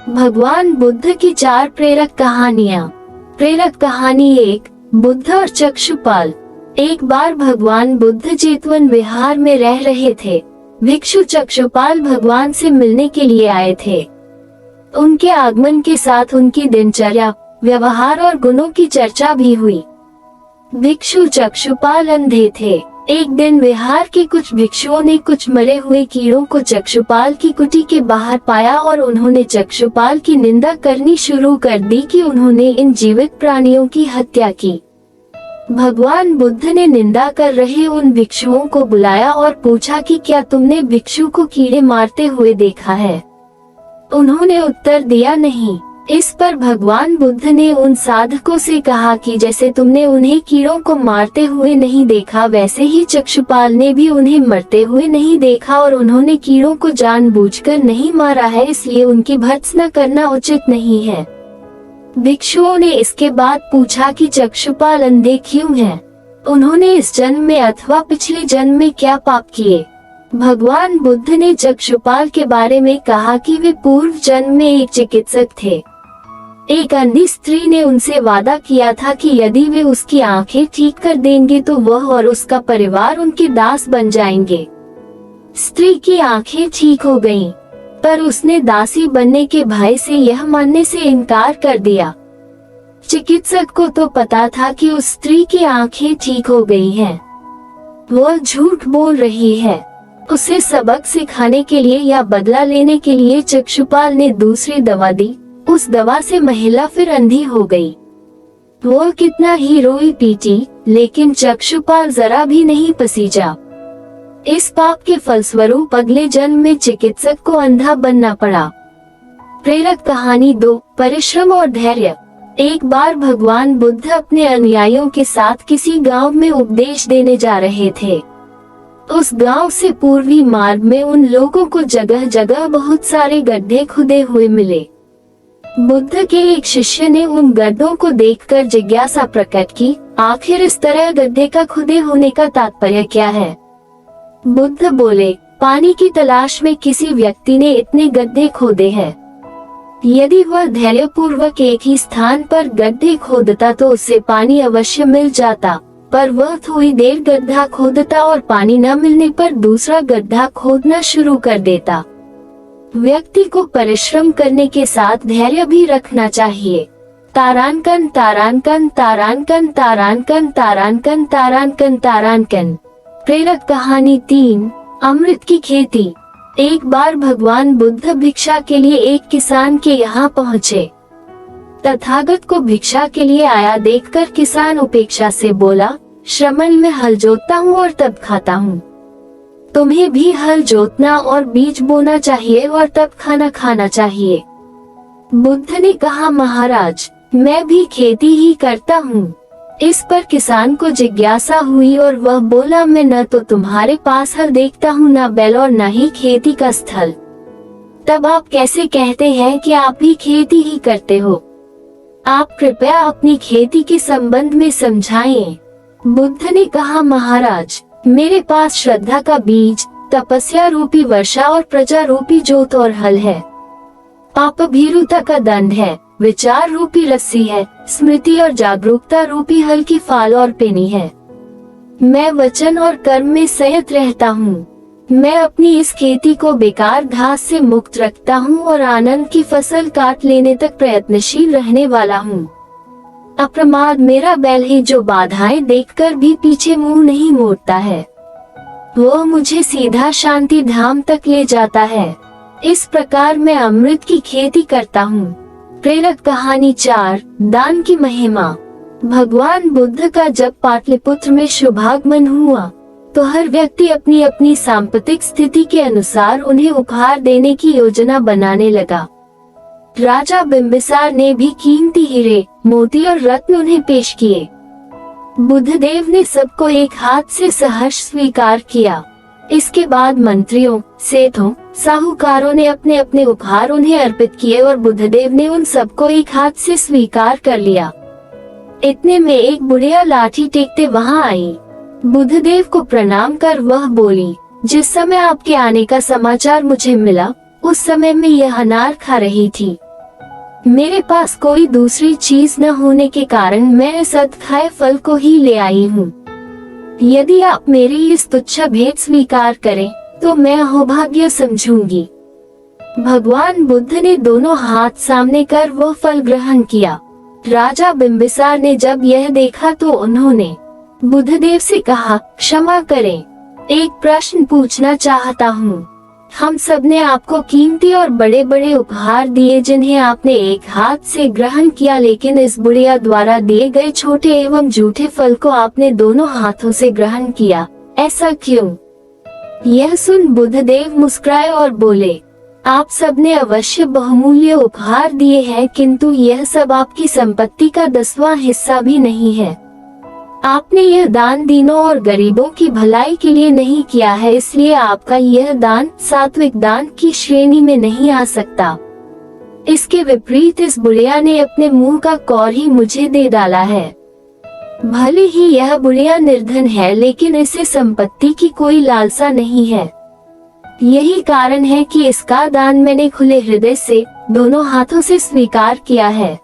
भगवान बुद्ध की 4 प्रेरक कहानियाँ। प्रेरक कहानी 1, बुद्ध और चक्षुपाल। एक बार भगवान बुद्ध जेतवन विहार में रह रहे थे। भिक्षु चक्षुपाल भगवान से मिलने के लिए आए थे। उनके आगमन के साथ उनकी दिनचर्या, व्यवहार और गुणों की चर्चा भी हुई। भिक्षु चक्षुपाल अंधे थे। एक दिन विहार के कुछ भिक्षुओं ने कुछ मरे हुए कीड़ों को चक्षुपाल की कुटी के बाहर पाया और उन्होंने चक्षुपाल की निंदा करनी शुरू कर दी कि उन्होंने इन जीवित प्राणियों की हत्या की। भगवान बुद्ध ने निंदा कर रहे उन भिक्षुओं को बुलाया और पूछा कि क्या तुमने भिक्षु को कीड़े मारते हुए देखा है? उन्होंने उत्तर दिया नहीं। इस पर भगवान बुद्ध ने उन साधकों से कहा कि जैसे तुमने उन्हें कीड़ों को मारते हुए नहीं देखा, वैसे ही चक्षुपाल ने भी उन्हें मरते हुए नहीं देखा और उन्होंने कीड़ों को जानबूझकर नहीं मारा है, इसलिए उनकी भर्त्सना करना उचित नहीं है। भिक्षुओं ने इसके बाद पूछा कि चक्षुपाल अंधे क्यों हैं? उन्होंने इस जन्म में अथवा पिछले जन्म में क्या पाप किए? भगवान बुद्ध ने चक्षुपाल के बारे में कहा कि वे पूर्व जन्म में एक चिकित्सक थे। एक अंधी स्त्री ने उनसे वादा किया था कि यदि वे उसकी आंखें ठीक कर देंगे तो वह और उसका परिवार उनके दास बन जाएंगे। स्त्री की आंखें ठीक हो गईं, पर उसने दासी बनने के भय से यह मानने से इनकार कर दिया। चिकित्सक को तो पता था कि उस स्त्री की आंखें ठीक हो गई हैं। वह झूठ बोल रही है। उसे सबक सिखाने के लिए या बदला लेने के लिए चक्षुपाल ने दूसरी दवा दी। उस दवा से महिला फिर अंधी हो गई। वो कितना ही रोई पीटी, लेकिन चक्षुपाल जरा भी नहीं पसीजा। इस पाप के फलस्वरूप अगले जन्म में चिकित्सक को अंधा बनना पड़ा। प्रेरक कहानी 2, परिश्रम और धैर्य। एक बार भगवान बुद्ध अपने अनुयायियों के साथ किसी गांव में उपदेश देने जा रहे थे। उस गांव से पूर्वी मार्ग में उन लोगों को जगह जगह बहुत सारे गड्ढे खुदे हुए मिले। बुद्ध के एक शिष्य ने उन गड्ढों को देखकर जिज्ञासा प्रकट की, आखिर इस तरह गड्ढे का खुदे होने का तात्पर्य क्या है? बुद्ध बोले, पानी की तलाश में किसी व्यक्ति ने इतने गड्ढे खोदे हैं। यदि वह धैर्यपूर्वक एक ही स्थान पर गड्ढे खोदता तो उसे पानी अवश्य मिल जाता, पर वह थोड़ी देर गड्ढा खोदता और पानी न मिलने पर दूसरा गड्ढा खोदना शुरू कर देता। व्यक्ति को परिश्रम करने के साथ धैर्य भी रखना चाहिए। तारांकन तारांकन तारांकन तारांकन तारांकन तारांकन तारांकन। प्रेरक कहानी 3, अमृत की खेती। एक बार भगवान बुद्ध भिक्षा के लिए एक किसान के यहाँ पहुँचे। तथागत को भिक्षा के लिए आया देखकर किसान उपेक्षा से बोला, श्रमण में हल जोतता हूँ और तब खाता हूँ। तुम्हें भी हल जोतना और बीज बोना चाहिए और तब खाना खाना चाहिए। बुद्ध ने कहा, महाराज, मैं भी खेती ही करता हूँ। इस पर किसान को जिज्ञासा हुई और वह बोला, मैं न तो तुम्हारे पास हल देखता हूँ, न बैल और न ही खेती का स्थल। तब आप कैसे कहते हैं कि आप भी खेती ही करते हो? आप कृपया अपनी खेती के संबंध में समझाएं। बुद्ध ने कहा, महाराज, मेरे पास श्रद्धा का बीज, तपस्या रूपी वर्षा और प्रजा रूपी जोत और हल है। पाप भीरुता का दंड है, विचार रूपी रस्सी है, स्मृति और जागरूकता रूपी हल की फाल और पेनी है। मैं वचन और कर्म में संयत रहता हूँ। मैं अपनी इस खेती को बेकार घास से मुक्त रखता हूँ और आनंद की फसल काट लेने तक प्रयत्नशील रहने वाला हूँ। अप्रमाद मेरा बैल है जो बाधाएं देखकर भी पीछे मुंह नहीं मोड़ता है। वो मुझे सीधा शांति धाम तक ले जाता है। इस प्रकार मैं अमृत की खेती करता हूँ। प्रेरक कहानी 4, दान की महिमा। भगवान बुद्ध का जब पाटलिपुत्र में शुभागमन हुआ तो हर व्यक्ति अपनी अपनी सांपत्तिक स्थिति के अनुसार उन्हें उपहार देने की योजना बनाने लगा। राजा बिंबिसार ने भी कीमती हीरे, मोती और रत्न उन्हें पेश किए। बुद्धदेव ने सबको एक हाथ से सहर्ष स्वीकार किया। इसके बाद मंत्रियों, सेठों, साहूकारों ने अपने अपने उपहार उन्हें अर्पित किए और बुद्धदेव ने उन सबको एक हाथ से स्वीकार कर लिया। इतने में एक बुढ़िया लाठी टेकते वहां आई। बुद्धदेव को प्रणाम कर वह बोली, जिस समय आपके आने का समाचार मुझे मिला उस समय मैं यह अनार खा रही थी। मेरे पास कोई दूसरी चीज न होने के कारण मैं इस अथाह फल को ही ले आई हूँ। यदि आप मेरी इस तुच्छ भेंट स्वीकार करें तो मैं अहोभाग्य समझूंगी। भगवान बुद्ध ने दोनों हाथ सामने कर वो फल ग्रहण किया। राजा बिंबिसार ने जब यह देखा तो उन्होंने बुद्धदेव से कहा, क्षमा करें, एक प्रश्न पूछना चाहता हूँ। हम सब ने आपको कीमती और बड़े बड़े उपहार दिए जिन्हें आपने एक हाथ से ग्रहण किया, लेकिन इस बुढ़िया द्वारा दिए गए छोटे एवं जूठे फल को आपने दोनों हाथों से ग्रहण किया, ऐसा क्यों? यह सुन बुद्धदेव मुस्कुराए और बोले, आप सबने अवश्य बहुमूल्य उपहार दिए हैं, किंतु यह सब आपकी संपत्ति का 10वां हिस्सा भी नहीं है। आपने यह दान दीनों और गरीबों की भलाई के लिए नहीं किया है, इसलिए आपका यह दान सात्विक दान की श्रेणी में नहीं आ सकता। इसके विपरीत इस बुढ़िया ने अपने मुंह का कौर ही मुझे दे डाला है। भले ही यह बुढ़िया निर्धन है, लेकिन इसे संपत्ति की कोई लालसा नहीं है। यही कारण है कि इसका दान मैंने खुले हृदय से दोनों हाथों से स्वीकार किया है।